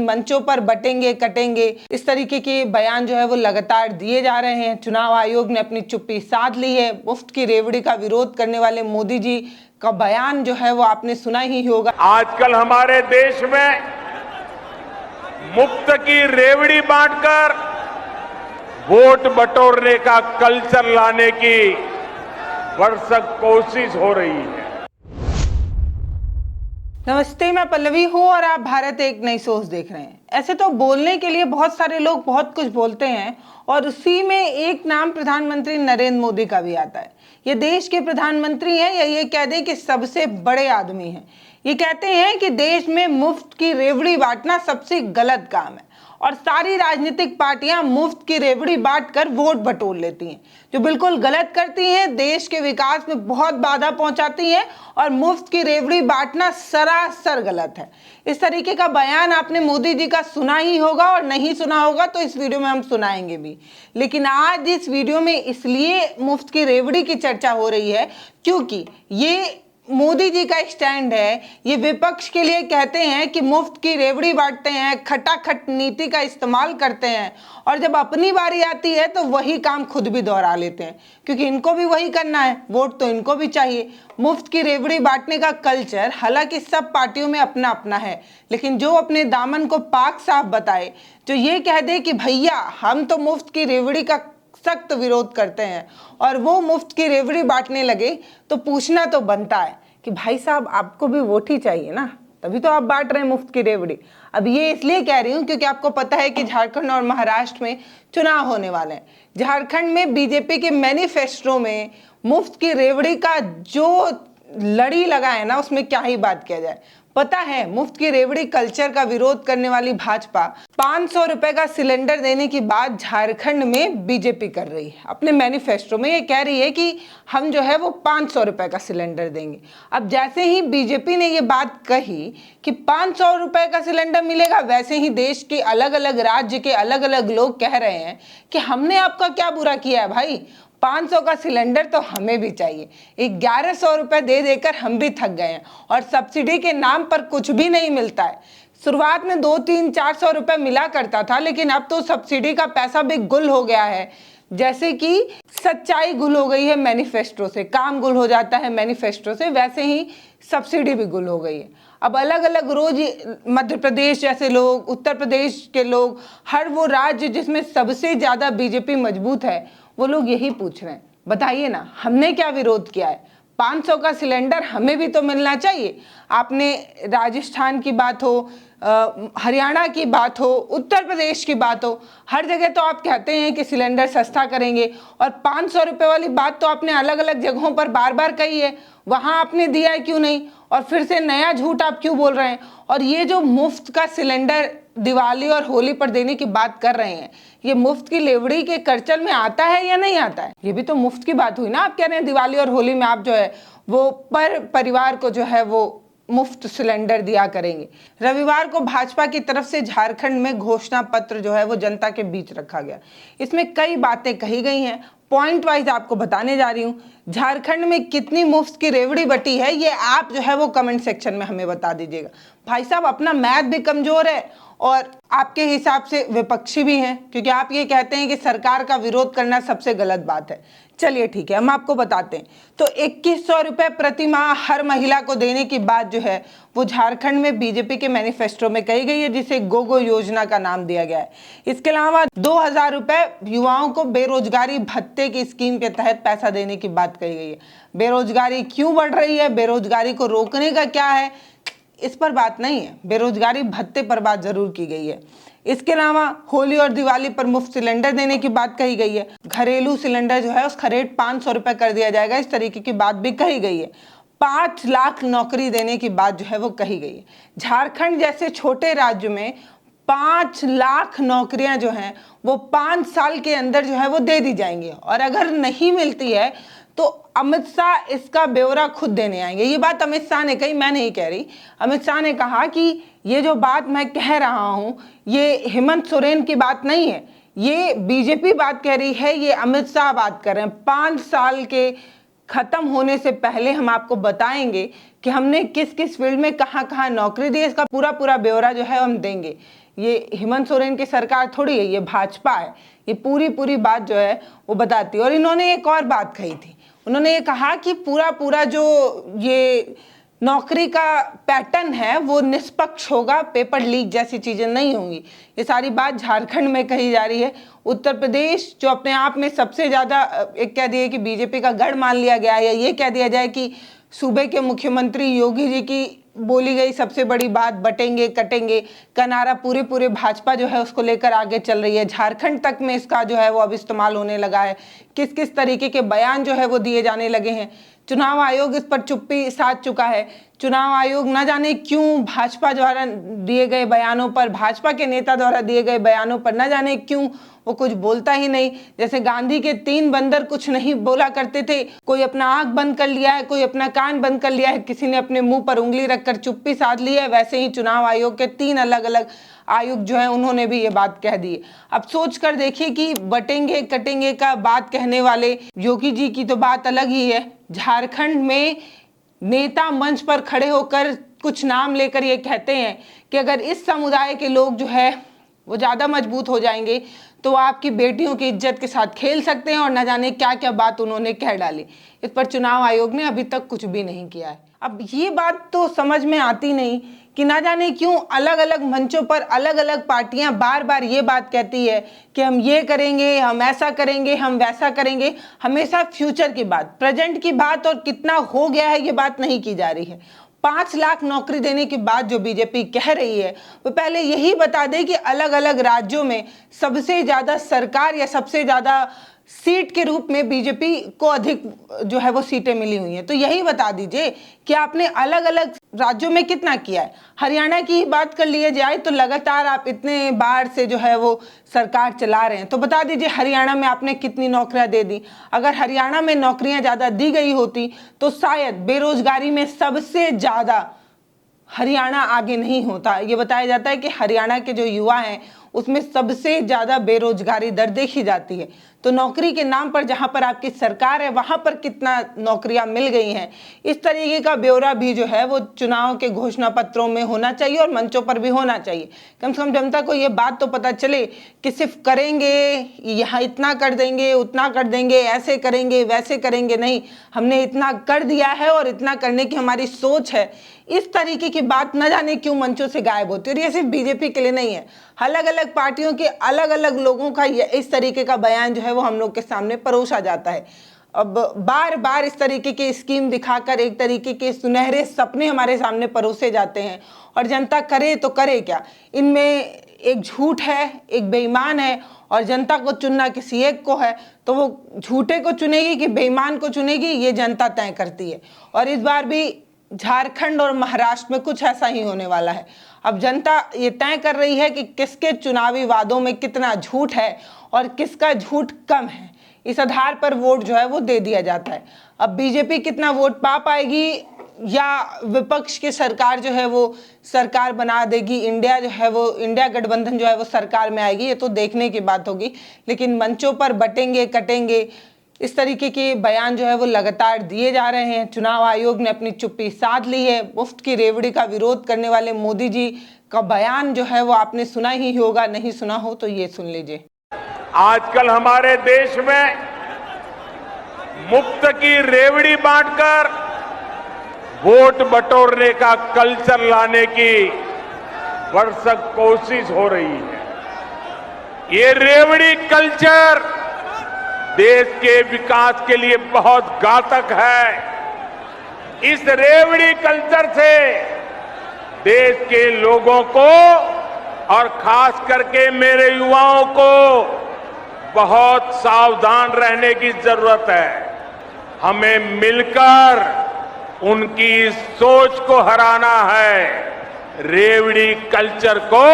मंचों पर बटेंगे कटेंगे, इस तरीके के बयान जो है वो लगातार दिए जा रहे हैं। चुनाव आयोग ने अपनी चुप्पी साध ली है। मुफ्त की रेवड़ी का विरोध करने वाले मोदी जी का बयान जो है वो आपने सुना ही होगा। आजकल हमारे देश में मुफ्त की रेवड़ी बांटकर वोट बटोरने का कल्चर लाने की भरसक कोशिश हो रही है। नमस्ते, मैं पल्लवी हूँ और आप भारत एक नई सोच देख रहे हैं। ऐसे तो बोलने के लिए बहुत सारे लोग बहुत कुछ बोलते हैं और उसी में एक नाम प्रधानमंत्री नरेंद्र मोदी का भी आता है। ये देश के प्रधानमंत्री हैं या ये कह दें कि सबसे बड़े आदमी हैं। ये कहते हैं कि देश में मुफ्त की रेवड़ी बांटना सबसे गलत काम है और सारी राजनीतिक पार्टियां मुफ्त की रेवड़ी बांटकर वोट बटोर लेती हैं, जो बिल्कुल गलत करती हैं, देश के विकास में बहुत बाधा पहुंचाती हैं और मुफ्त की रेवड़ी बांटना सरासर गलत है। इस तरीके का बयान आपने मोदी जी का सुना ही होगा और नहीं सुना होगा तो इस वीडियो में हम सुनाएंगे भी। लेकिन आज इस वीडियो में इसलिए मुफ्त की रेवड़ी की चर्चा हो रही है क्योंकि ये मोदी जी का स्टैंड है। ये विपक्ष के लिए कहते हैं कि मुफ्त की रेवड़ी बांटते हैं, खटाखट नीति का इस्तेमाल करते हैं और जब अपनी बारी आती है तो वही काम खुद भी दोहरा लेते हैं क्योंकि इनको भी वही करना है, वोट तो इनको भी चाहिए। मुफ्त की रेवड़ी बांटने का कल्चर हालांकि सब पार्टियों में अपना अपना है, लेकिन जो अपने दामन को पाक साफ बताए, जो ये कह दे कि भैया हम तो मुफ्त की रेवड़ी का सख्त विरोध करते हैं और वो मुफ्त की रेवड़ी बांटने लगे, तो पूछना तो बनता है कि भाई साहब आपको भी वोट ही चाहिए ना, तभी तो आप बांट रहे हैं मुफ्त की रेवड़ी। अब ये इसलिए कह रही हूँ क्योंकि आपको पता है कि झारखंड और महाराष्ट्र में चुनाव होने वाले हैं। झारखंड में बीजेपी के मैनिफेस्टो में मुफ्त की रेवड़ी का जो लड़ी लगा है ना, उसमें क्या ही बात किया जाए। पता है, मुफ्त की रेवड़ी कल्चर का विरोध करने वाली भाजपा 500 रुपए का सिलेंडर देने की बात झारखंड में बीजेपी कर रही है। अपने मैनिफेस्टो में ये कह रही है कि हम जो है वो 500 रुपए का सिलेंडर देंगे। अब जैसे ही बीजेपी ने ये बात कही कि 500 रुपए का सिलेंडर मिलेगा, वैसे ही देश के अलग अलग राज्य के अलग अलग लोग कह रहे हैं कि हमने आपका क्या बुरा किया है भाई, 500 का सिलेंडर तो हमें भी चाहिए। 1100 रुपए दे देकर हम भी थक गए हैं और सब्सिडी के नाम पर कुछ भी नहीं मिलता है। शुरुआत में 200-300-400 रुपए मिला करता था, लेकिन अब तो सब्सिडी का पैसा भी गुल हो गया है। जैसे कि सच्चाई गुल हो गई है मैनिफेस्टो से, काम गुल हो जाता है मैनिफेस्टो से, वैसे ही सब्सिडी भी गुल हो गई है। अब अलग अलग रोज मध्य प्रदेश जैसे लोग, उत्तर प्रदेश के लोग, हर वो राज्य जिसमें सबसे ज्यादा बीजेपी मजबूत है, वो लोग यही पूछ रहे हैं, बताइए ना हमने क्या विरोध किया है, 500 का सिलेंडर हमें भी तो मिलना चाहिए। आपने राजस्थान की बात हो, हरियाणा की बात हो, उत्तर प्रदेश की बात हो, हर जगह तो आप कहते हैं कि सिलेंडर सस्ता करेंगे और 500 रुपये वाली बात तो आपने अलग अलग जगहों पर बार बार कही है, वहाँ आपने दिया है क्यों नहीं, और फिर से नया झूठ आप क्यों बोल रहे हैं। और ये जो मुफ्त का सिलेंडर दिवाली और होली पर देने की बात कर रहे हैं, ये मुफ्त की रेवड़ी के कल्चर में आता है या नहीं आता है? ये भी तो मुफ्त की बात हुई ना। आप कह रहे हैं दिवाली और होली में आप जो है वो पर परिवार को जो है वो मुफ्त सिलेंडर दिया करेंगे। रविवार को भाजपा की तरफ से झारखंड में घोषणा पत्र जो है वो जनता के बीच रखा गया। इसमें कई बातें कही गई हैं, पॉइंट वाइज आपको बताने जा रही हूँ। झारखंड में कितनी मुफ्त की रेवड़ी बटी है ये आप जो है वो कमेंट सेक्शन में हमें बता दीजिएगा। भाई साहब अपना मैथ भी कमजोर है और आपके हिसाब से विपक्षी भी हैं, क्योंकि आप ये कहते हैं कि सरकार का विरोध करना सबसे गलत बात है। चलिए ठीक है, हम आपको बताते हैं। तो 2100 रुपए प्रति माह हर महिला को देने की बात जो है वो झारखंड में बीजेपी के मैनिफेस्टो में कही गई है, जिसे गोगो योजना का नाम दिया गया है। इसके अलावा 2000 रुपए युवाओं को बेरोजगारी भत्ते की स्कीम के तहत पैसा देने की बात कही गई है। बेरोजगारी क्यों बढ़ रही है, बेरोजगारी को रोकने का क्या है, इस पर बात नहीं है, बेरोजगारी भत्ते पर बात जरूर की गई है। इसके अलावा होली और दिवाली पर मुफ्त सिलेंडर देने की बात कही गई है। घरेलू सिलेंडर जो है उसका रेट 500 रुपए कर दिया जाएगा, इस तरीके की बात भी कही गई है। 5 लाख नौकरी देने की बात जो है वो कही गई है। झारखंड जैसे छोटे राज्य में 5 लाख नौकरियां जो हैं वो 5 साल के अंदर जो है वो दे दी जाएंगी, और अगर नहीं मिलती है तो अमित शाह इसका ब्यौरा खुद देने आएंगे। ये बात अमित शाह ने कही, मैं नहीं कह रही। अमित शाह ने कहा कि ये जो बात मैं कह रहा हूं ये हेमंत सोरेन की बात नहीं है, ये बीजेपी बात कह रही है, ये अमित शाह बात कर रहे हैं। 5 साल के खत्म होने से पहले हम आपको बताएंगे कि हमने किस किस फील्ड में कहां कहां नौकरी दी, इसका पूरा पूरा ब्यौरा जो है हम देंगे। ये हेमंत सोरेन की सरकार थोड़ी है, ये भाजपा है। ये पूरी बात जो है वो बताती है। और इन्होंने एक और बात कही थी, उन्होंने ये कहा कि पूरा जो ये नौकरी का पैटर्न है वो निष्पक्ष होगा, पेपर लीक जैसी चीजें नहीं होंगी। ये सारी बात झारखंड में कही जा रही है। उत्तर प्रदेश जो अपने आप में सबसे ज्यादा एक कह दिए कि बीजेपी का गढ़ मान लिया गया है, या ये कह दिया जाए कि सूबे के मुख्यमंत्री योगी जी की बोली गई सबसे बड़ी बात बटेंगे कटेंगे का नारा पूरे भाजपा जो है उसको लेकर आगे चल रही है। झारखंड तक में इसका जो है वो अब इस्तेमाल होने लगा है। किस किस तरीके के बयान जो है वो दिए जाने लगे हैं। चुनाव आयोग इस पर चुप्पी साध चुका है। चुनाव आयोग न जाने क्यों भाजपा द्वारा दिए गए बयानों पर, भाजपा के नेता द्वारा दिए गए बयानों पर न जाने क्यों वो कुछ बोलता ही नहीं। जैसे गांधी के 3 बंदर कुछ नहीं बोला करते थे, कोई अपना आंख बंद कर लिया है, कोई अपना कान बंद कर लिया है, किसी ने अपने मुंह पर उंगली रखकर चुप्पी साध ली है, वैसे ही चुनाव आयोग के 3 अलग अलग आयुक्त जो है उन्होंने भी ये बात कह दी है। अब सोच कर देखिए कि बटेंगे कटेंगे का बात कहने वाले योगी जी की तो बात अलग ही है। झारखंड में नेता मंच पर खड़े होकर कुछ नाम लेकर ये कहते हैं कि अगर इस समुदाय के लोग जो है वो ज़्यादा मजबूत हो जाएंगे तो आपकी बेटियों की इज्जत के साथ खेल सकते हैं, और न जाने क्या क्या बात उन्होंने कह डाली। इस पर चुनाव आयोग ने अभी तक कुछ भी नहीं किया है। अब ये बात तो समझ में आती नहीं कि ना जाने क्यों अलग अलग मंचों पर अलग अलग पार्टियां बार बार ये बात कहती है कि हम ये करेंगे, हम ऐसा करेंगे, हम वैसा करेंगे। हमेशा फ्यूचर की बात, प्रेजेंट की बात और कितना हो गया है ये बात नहीं की जा रही है। 5 लाख नौकरी देने की बात जो बीजेपी कह रही है वो पहले यही बता दे कि अलग अलग राज्यों में सबसे ज्यादा सरकार या सबसे ज्यादा सीट के रूप में बीजेपी को अधिक जो है वो सीटें मिली हुई हैं। तो यही बता दीजिए कि आपने अलग अलग राज्यों में कितना किया है। हरियाणा की ही बात कर लिया जाए तो लगातार आप इतने बार से जो है वो सरकार चला रहे हैं, तो बता दीजिए हरियाणा में आपने कितनी नौकरियां दे दी। अगर हरियाणा में नौकरियां ज़्यादा दी गई होती तो शायद बेरोजगारी में सबसे ज़्यादा हरियाणा आगे नहीं होता। ये बताया जाता है कि हरियाणा के जो युवा हैं उसमें सबसे ज़्यादा बेरोजगारी दर देखी जाती है। तो नौकरी के नाम पर जहां पर आपकी सरकार है वहां पर कितना नौकरियां मिल गई हैं, इस तरीके का ब्यौरा भी जो है वो चुनाव के घोषणा पत्रों में होना चाहिए और मंचों पर भी होना चाहिए। कम से कम जनता को ये बात तो पता चले कि सिर्फ करेंगे, यहाँ इतना कर देंगे, उतना कर देंगे, ऐसे करेंगे, वैसे करेंगे नहीं, हमने इतना कर दिया है और इतना करने की हमारी सोच है। इस तरीके की बात न जाने क्यों मंचों से गायब होती है। और ये सिर्फ बीजेपी के लिए नहीं है, अलग अलग पार्टियों के अलग अलग लोगों का इस तरीके का बयान जो है वो हम लोग के सामने परोसा जाता है। अब बार बार इस तरीके की स्कीम दिखाकर एक तरीके के सुनहरे सपने हमारे सामने परोसे जाते हैं, और जनता करे तो करे क्या। इनमें एक झूठ है, एक बेईमान है, और जनता को चुनना किसी एक को है, तो वो झूठे को चुनेगी कि बेईमान को चुनेगी ये जनता तय करती है। और इस बार भी झारखंड और महाराष्ट्र में कुछ ऐसा ही होने वाला है। अब जनता ये तय कर रही है कि किसके चुनावी वादों में कितना झूठ है और किसका झूठ कम है। इस आधार पर वोट जो है वो दे दिया जाता है। अब बीजेपी कितना वोट पा पाएगी या विपक्ष की सरकार जो है वो सरकार बना देगी, इंडिया गठबंधन जो है वो सरकार में आएगी, ये तो देखने की बात होगी। लेकिन मंचों पर बटेंगे कटेंगे इस तरीके के बयान जो है वो लगातार दिए जा रहे हैं। चुनाव आयोग ने अपनी चुप्पी साध ली है। मुफ्त की रेवड़ी का विरोध करने वाले मोदी जी का बयान जो है वो आपने सुना ही होगा, नहीं सुना हो तो ये सुन लीजिए। आजकल हमारे देश में मुफ्त की रेवड़ी बांटकर वोट बटोरने का कल्चर लाने की भरसक कोशिश हो रही है। ये रेवड़ी कल्चर देश के विकास के लिए बहुत घातक है। इस रेवड़ी कल्चर से देश के लोगों को और खास करके मेरे युवाओं को बहुत सावधान रहने की जरूरत है। हमें मिलकर उनकी सोच को हराना है। रेवड़ी कल्चर को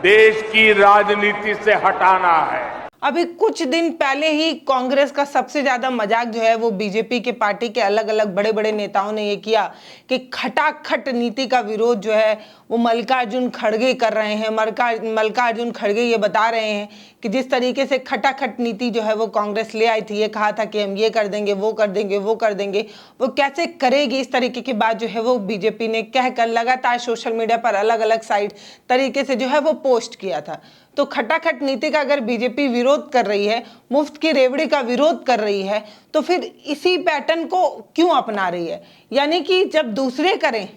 देश की राजनीति से हटाना है। अभी कुछ दिन पहले ही कांग्रेस का सबसे ज्यादा मजाक जो है वो बीजेपी के पार्टी के अलग अलग बड़े बड़े नेताओं ने ये किया कि खटाखट नीति का विरोध जो है वो मल्लिकार्जुन खड़गे कर रहे हैं। मल्लिकार्जुन खड़गे ये बता रहे हैं कि जिस तरीके से खटाखट नीति जो है वो कांग्रेस ले आई थी, ये कहा था कि हम ये कर देंगे, वो कर देंगे, वो कर देंगे, वो कैसे करेगी, इस तरीके की बात जो है वो बीजेपी ने कहकर लगातार सोशल मीडिया पर अलग अलग साइट तरीके से जो है वो पोस्ट किया था। तो खटाखट नीति का अगर बीजेपी विरोध कर रही है, मुफ्त की रेवड़ी का विरोध कर रही है, तो फिर इसी पैटर्न को क्यों अपना रही है? यानी कि जब दूसरे करें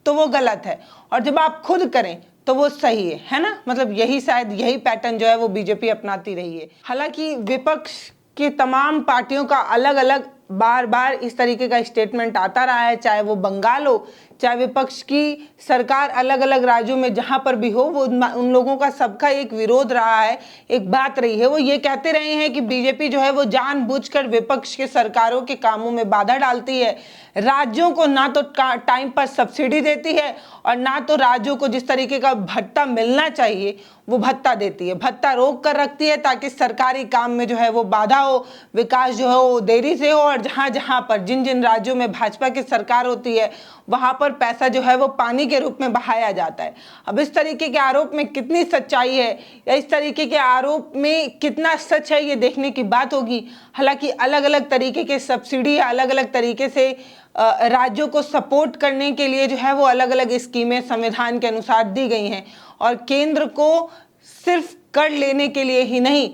तो वो गलत है और जब आप खुद करें तो वो सही है ना? मतलब यही शायद यही पैटर्न जो है वो बीजेपी अपनाती रही है। हालांकि विपक्ष की तमाम पार्टियों का अलग अलग बार बार इस तरीके का स्टेटमेंट आता रहा है, चाहे वो बंगाल हो, चाहे विपक्ष की सरकार अलग अलग राज्यों में जहां पर भी हो, वो उन लोगों का सबका एक विरोध रहा है, एक बात रही है। वो ये कहते रहे हैं कि बीजेपी जो है वो जानबूझकर विपक्ष के सरकारों के कामों में बाधा डालती है, राज्यों को ना तो टाइम पर सब्सिडी देती है और ना तो राज्यों को जिस तरीके का भत्ता मिलना चाहिए वो भत्ता देती है, भत्ता रोक कर रखती है ताकि सरकारी काम में जो है वो बाधा हो, विकास जो है वो देरी से हो, और जहां जहां पर जिन जिन राज्यों में भाजपा की सरकार होती है वहां पर पैसा जो है वो पानी के रूप में बहाया जाता है। अब इस तरीके के आरोप में कितनी सच्चाई है या इस तरीके के आरोप में कितना सच है ये देखने की बात होगी। हालांकि अलग अलग तरीके के सब्सिडी अलग अलग तरीके से राज्यों को सपोर्ट करने के लिए जो है वो अलग अलग स्कीमें संविधान के अनुसार दी गई हैं और केंद्र को सिर्फ कर लेने के लिए ही नहीं,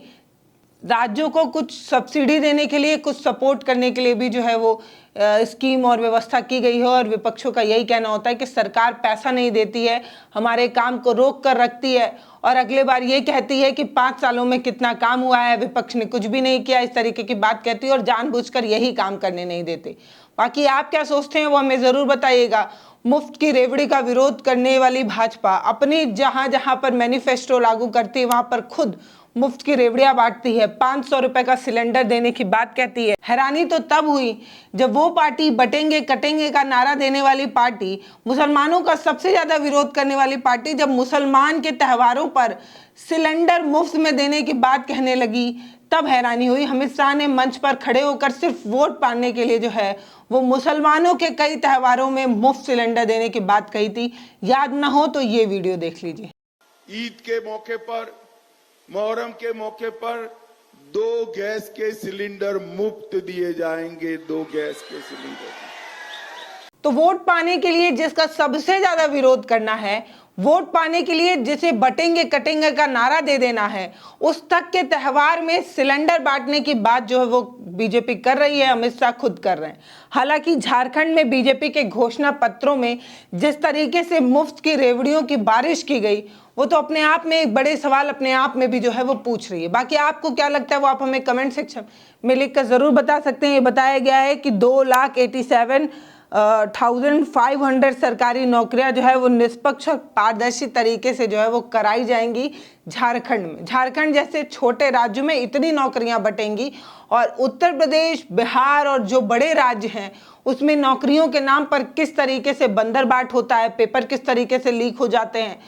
राज्यों को कुछ सब्सिडी देने के लिए, कुछ सपोर्ट करने के लिए भी जो है वो स्कीम और व्यवस्था की गई है। और विपक्षों का यही कहना होता है कि सरकार पैसा नहीं देती है, हमारे काम को रोक कर रखती है और अगले बार ये कहती है कि 5 सालों में कितना काम हुआ है, विपक्ष ने कुछ भी नहीं किया, इस तरीके की बात कहती है और जानबूझकर यही काम करने नहीं देते। बाकी आप क्या सोचते हैं वो हमें ज़रूर बताइएगा। मुफ्त की रेवड़ी का विरोध करने वाली भाजपा अपनी जहां जहां पर मैनिफेस्टो लागू करती है वहां पर खुद मुफ्त की रेवड़ियां बांटती है, 500 रुपए का सिलेंडर देने की बात कहती है। हैरानी तो तब हुई जब वो पार्टी बटेंगे कटेंगे का नारा देने वाली पार्टी, मुसलमानों का सबसे ज्यादा विरोध करने वाली पार्टी, जब मुसलमान के त्योहारों पर सिलेंडर मुफ्त में देने की बात कहने लगी तब हैरानी हुई। अमित शाह ने मंच पर खड़े होकर सिर्फ वोट पाने के लिए जो है वो मुसलमानों के कई त्योहारों में मुफ्त सिलेंडर देने की बात कही थी। याद ना हो तो ये वीडियो देख लीजिए। ईद के मौके पर, मुहर्रम के मौके पर 2 गैस के सिलेंडर मुफ्त दिए जाएंगे, 2 गैस के सिलेंडर। तो वोट पाने के लिए जिसका सबसे ज्यादा विरोध करना है, वोट पाने के लिए जिसे बटेंगे कटेंगे का नारा दे देना है, उस तक के त्यौहार में सिलेंडर बांटने की बात जो है वो बीजेपी कर रही है, अमित शाह खुद कर रहे हैं। हालांकि झारखंड में बीजेपी के घोषणा पत्रों में जिस तरीके से मुफ्त की रेवड़ियों की बारिश की गई वो तो अपने आप में एक बड़े सवाल अपने आप में भी जो है वो पूछ रही है। बाकी आपको क्या लगता है वो आप हमें कमेंट सेक्शन में लिखकर जरूर बता सकते हैं। ये बताया गया है कि 2,87,500 सरकारी नौकरियां जो है वो निष्पक्ष और पारदर्शी तरीके से जो है वो कराई जाएंगी झारखंड में। झारखंड जैसे छोटे राज्यों में इतनी नौकरियां बटेंगी और उत्तर प्रदेश, बिहार और जो बड़े राज्य हैं उसमें नौकरियों के नाम पर किस तरीके से बंदरबाट होता है, पेपर किस तरीके से लीक हो जाते हैं,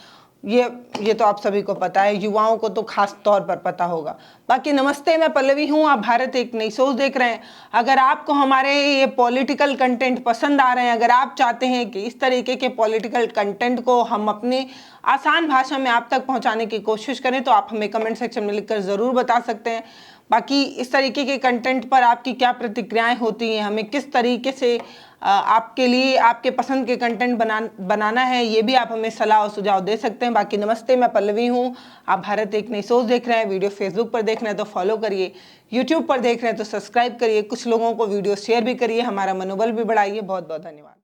ये तो आप सभी को पता है, युवाओं को तो खास तौर पर पता होगा। बाकी नमस्ते, मैं पल्लवी हूँ, आप भारत एक नई सोच देख रहे हैं। अगर आपको हमारे ये पॉलिटिकल कंटेंट पसंद आ रहे हैं, अगर आप चाहते हैं कि इस तरीके के पॉलिटिकल कंटेंट को हम अपने आसान भाषा में आप तक पहुँचाने की कोशिश करें तो आप हमें कमेंट सेक्शन में लिखकर ज़रूर बता सकते हैं। बाकी इस तरीके के कंटेंट पर आपकी क्या प्रतिक्रियाएं होती हैं, हमें किस तरीके से आपके लिए आपके पसंद के कंटेंट बनाना है, ये भी आप हमें सलाह और सुझाव दे सकते हैं। बाकी नमस्ते, मैं पल्लवी हूँ, आप भारत एक नई सोच देख रहे हैं। वीडियो फेसबुक पर देख रहे हैं तो फॉलो करिए, यूट्यूब पर देख रहे हैं तो सब्सक्राइब करिए, कुछ लोगों को वीडियो शेयर भी करिए, हमारा मनोबल भी बढ़ाइए। बहुत बहुत धन्यवाद।